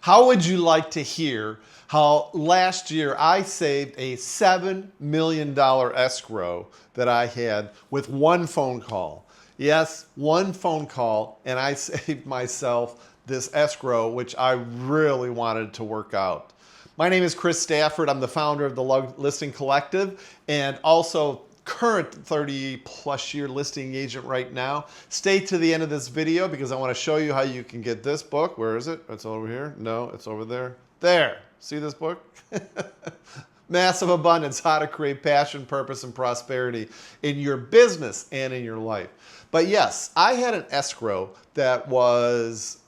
How would you like to hear how last year I saved a $7 million escrow that I had with one phone call? Yes, one phone call, and I saved myself this escrow, which I really wanted to work out. My name is Chris Stafford. I'm the founder of the Listing Collective and also current 30-plus year listing agent right now. Stay to the end of this video because I want to show you how you can get this book. Where is it? It's over here. No, it's over there. There. See this book? Massive Abundance, How to Create Passion, Purpose, and Prosperity in your business and in your life. But yes, I had an escrow that was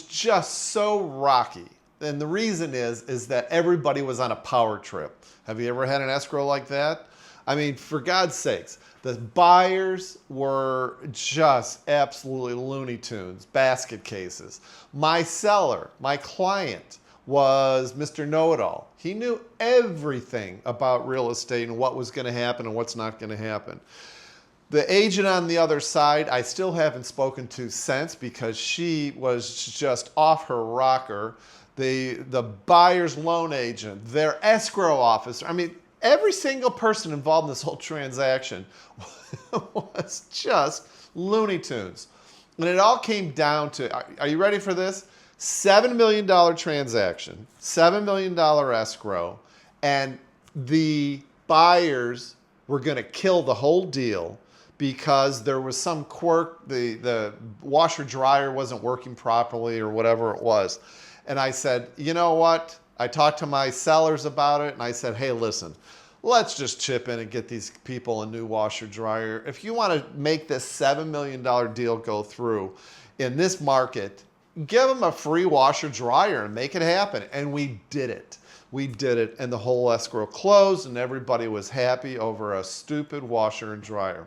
just so rocky. And the reason is that everybody was on a power trip. Have you ever had an escrow like that? I mean, for God's sakes, the buyers were just absolutely Looney Tunes, basket cases. My seller, my client, was Mr. Know-It-All. He knew everything about real estate and what was going to happen and what's not going to happen. The agent on the other side, I still haven't spoken to since because she was just off her rocker. The buyer's loan agent, their escrow officer. I mean, every single person involved in this whole transaction was just Looney Tunes. And it all came down to, are you ready for this? $7 million transaction, $7 million escrow, and the buyers were going to kill the whole deal because there was some quirk, the washer dryer wasn't working properly or whatever it was. And I said, you know what? I talked to my sellers about it and I said, hey, listen, let's just chip in and get these people a new washer dryer. If you want to make this $7 million deal go through in this market, give them a free washer dryer and make it happen. And we did it. We did it. And the whole escrow closed and everybody was happy over a stupid washer and dryer.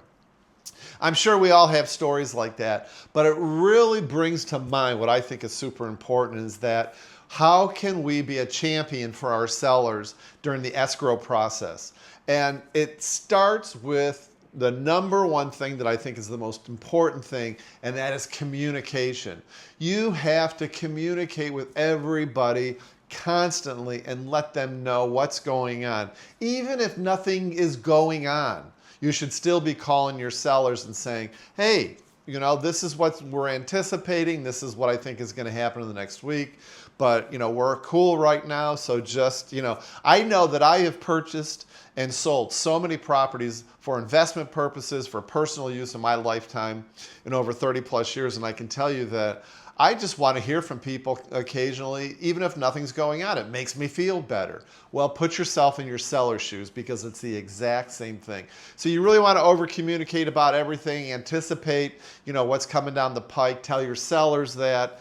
I'm sure we all have stories like that, but it really brings to mind what I think is super important is that how can we be a champion for our sellers during the escrow process? And it starts with the number one thing that I think is the most important thing, and that is communication. You have to communicate with everybody constantly and let them know what's going on. Even if nothing is going on, you should still be calling your sellers and saying, hey, you know, this is what we're anticipating. This is what I think is going to happen in the next week. But, you know, we're cool right now. So just, you know, I know that I have purchased and sold so many properties for investment purposes, for personal use in my lifetime in over 30 plus years. And I can tell you that I just want to hear from people occasionally, even if nothing's going on. It makes me feel better. Well, put yourself in your seller's shoes because it's the exact same thing. So you really want to over communicate about everything, anticipate, you know, what's coming down the pike, tell your sellers that,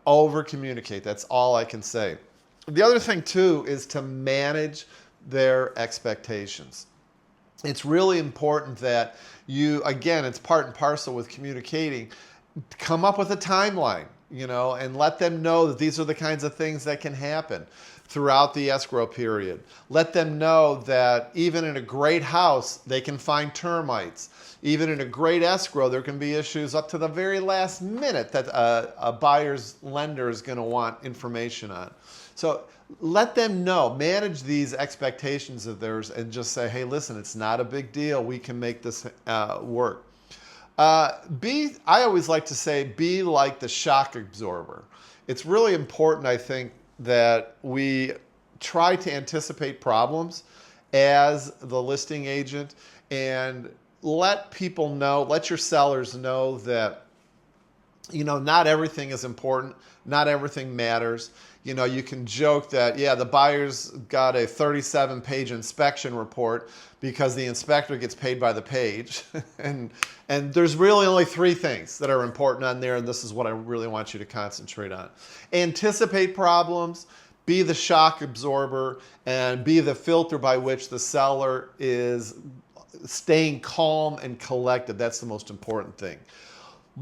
over communicate. That's all I can say. The other thing too is to manage their expectations. It's really important that you, again, it's part and parcel with communicating, come up with a timeline, you know, and let them know that these are the kinds of things that can happen throughout the escrow period. Let them know that even in a great house, they can find termites. Even in a great escrow, there can be issues up to the very last minute that a buyer's lender is going to want information on. So let them know, manage these expectations of theirs and just say, hey, listen, it's not a big deal. We can make this work. I always like to say, be like the shock absorber. It's really important, I think, that we try to anticipate problems as the listing agent and let people know, let your sellers know that, you know, not everything is important. Not everything matters. You know, you can joke that, yeah, the buyer's got a 37-page inspection report because the inspector gets paid by the page. and there's really only 3 things that are important on there, and this is what I really want you to concentrate on. Anticipate problems, be the shock absorber, and be the filter by which the seller is staying calm and collected. That's the most important thing.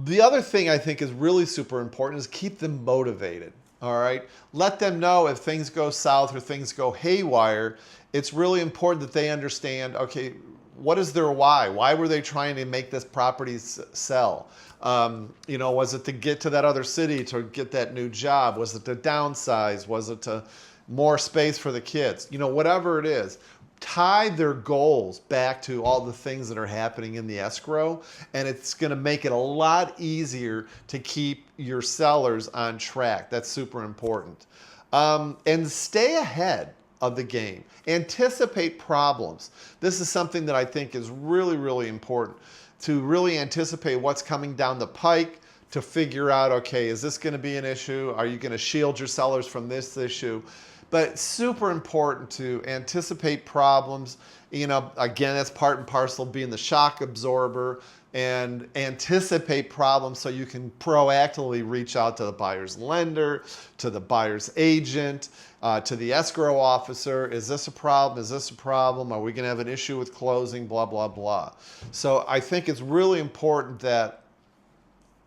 The other thing I think is really super important is keep them motivated. All right. Let them know if things go south or things go haywire. It's really important that they understand, okay, what is their why? Why were they trying to make this property sell? Was it to get to that other city, to get that new job? Was it to downsize? Was it to more space for the kids? Whatever it is, tie their goals back to all the things that are happening in the escrow, and it's going to make it a lot easier to keep your sellers on track. That's super important. And stay ahead of the game. Anticipate problems. This is something that I think is really, really important, to really anticipate what's coming down the pike, to figure out, okay, is this going to be an issue? Are you going to shield your sellers from this issue? But super important to anticipate problems. Again, that's part and parcel being the shock absorber, and anticipate problems so you can proactively reach out to the buyer's lender, to the buyer's agent, to the escrow officer. Is this a problem? Is this a problem? Are we going to have an issue with closing? Blah, blah, blah. So I think it's really important that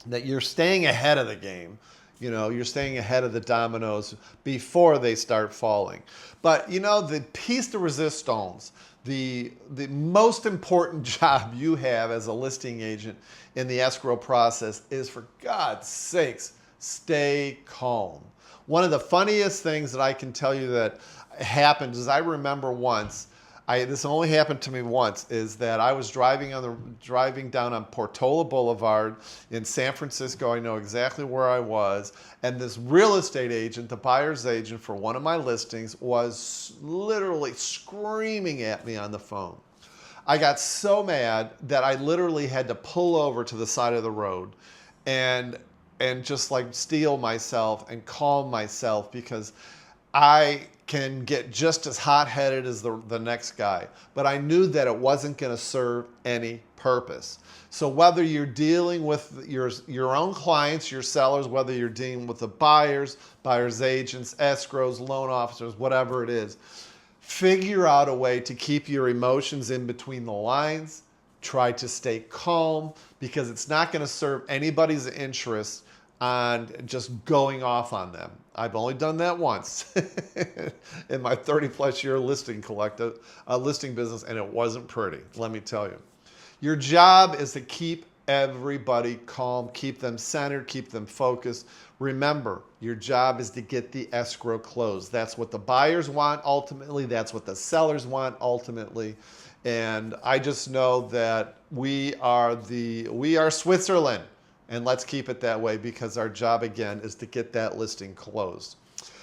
you're staying ahead of the game. You're staying ahead of the dominoes before they start falling. But the piece de resistance, the most important job you have as a listing agent in the escrow process is, for God's sakes, stay calm. One of the funniest things that I can tell you that happened is, I remember once, this only happened to me once, is that I was driving down on Portola Boulevard in San Francisco. I know exactly where I was. And this real estate agent, the buyer's agent for one of my listings, was literally screaming at me on the phone. I got so mad that I literally had to pull over to the side of the road and just like steel myself and calm myself, because I can get just as hot-headed as the next guy. But I knew that it wasn't going to serve any purpose. So whether you're dealing with your own clients, your sellers, whether you're dealing with the buyers agents, escrows, loan officers, whatever it is, figure out a way to keep your emotions in between the lines. Try to stay calm, because it's not going to serve anybody's interest on just going off on them. I've only done that once in my 30-plus year listing business, and it wasn't pretty, let me tell you. Your job is to keep everybody calm, keep them centered, keep them focused. Remember, your job is to get the escrow closed. That's what the buyers want ultimately. That's what the sellers want ultimately. And I just know that we are Switzerland. And let's keep it that way, because our job, again, is to get that listing closed.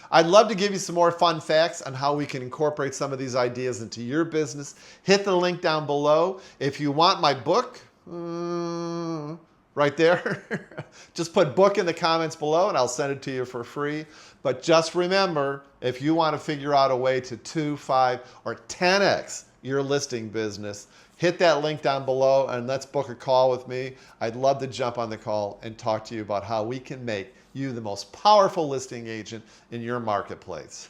I'd love to give you some more fun facts on how we can incorporate some of these ideas into your business. Hit the link down below. If you want my book, right there, just put book in the comments below and I'll send it to you for free. But just remember, if you want to figure out a way to 2, 5, or 10x your listing business, hit that link down below and let's book a call with me. I'd love to jump on the call and talk to you about how we can make you the most powerful listing agent in your marketplace.